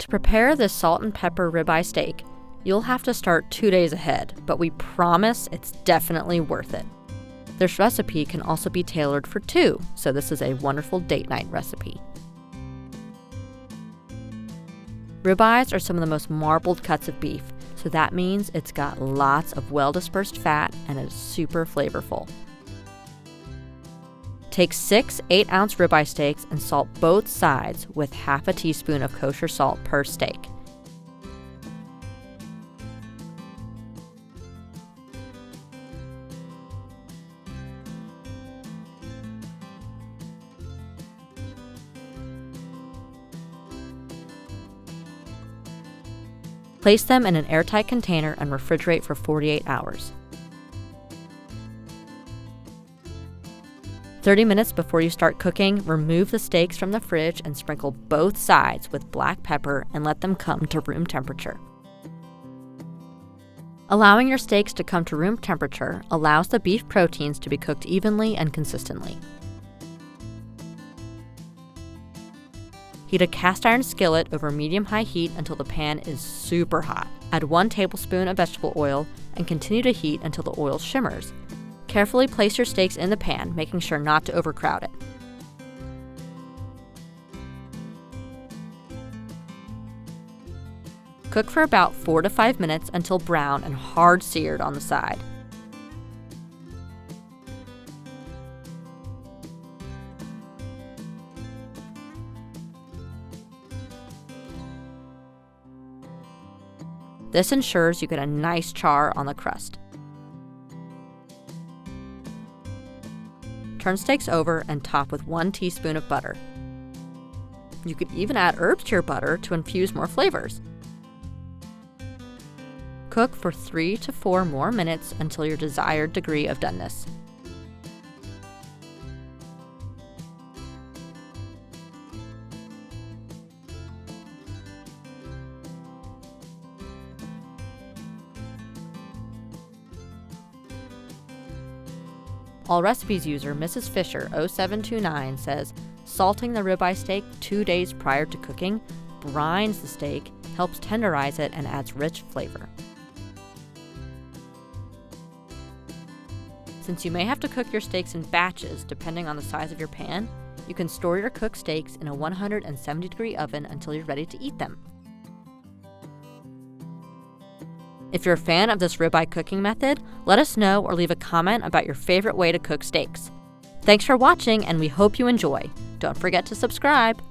To prepare this salt and pepper ribeye steak, you'll have to start 2 days ahead, but we promise it's definitely worth it. This recipe can also be tailored for 2, so this is a wonderful date night recipe. Ribeyes are some of the most marbled cuts of beef, so that means it's got lots of well-dispersed fat and is super flavorful. Take 6 8-ounce ribeye steaks and salt both sides with half a teaspoon of kosher salt per steak. Place them in an airtight container and refrigerate for 48 hours. 30 minutes before you start cooking, remove the steaks from the fridge and sprinkle both sides with black pepper and let them come to room temperature. Allowing your steaks to come to room temperature allows the beef proteins to be cooked evenly and consistently. Heat a cast iron skillet over medium-high heat until the pan is super hot. Add 1 tablespoon of vegetable oil and continue to heat until the oil shimmers. Carefully place your steaks in the pan, making sure not to overcrowd it. Cook for about 4 to 5 minutes until brown and hard-seared on the side. This ensures you get a nice char on the crust. Turn steaks over and top with 1 teaspoon of butter. You could even add herbs to your butter to infuse more flavors. Cook for 3 to 4 more minutes until your desired degree of doneness. Allrecipes user Mrs. Fisher 0729 says, salting the ribeye steak 2 days prior to cooking brines the steak, helps tenderize it, and adds rich flavor. Since you may have to cook your steaks in batches depending on the size of your pan, you can store your cooked steaks in a 170-degree oven until you're ready to eat them. If you're a fan of this ribeye cooking method, let us know or leave a comment about your favorite way to cook steaks. Thanks for watching, and we hope you enjoy. Don't forget to subscribe.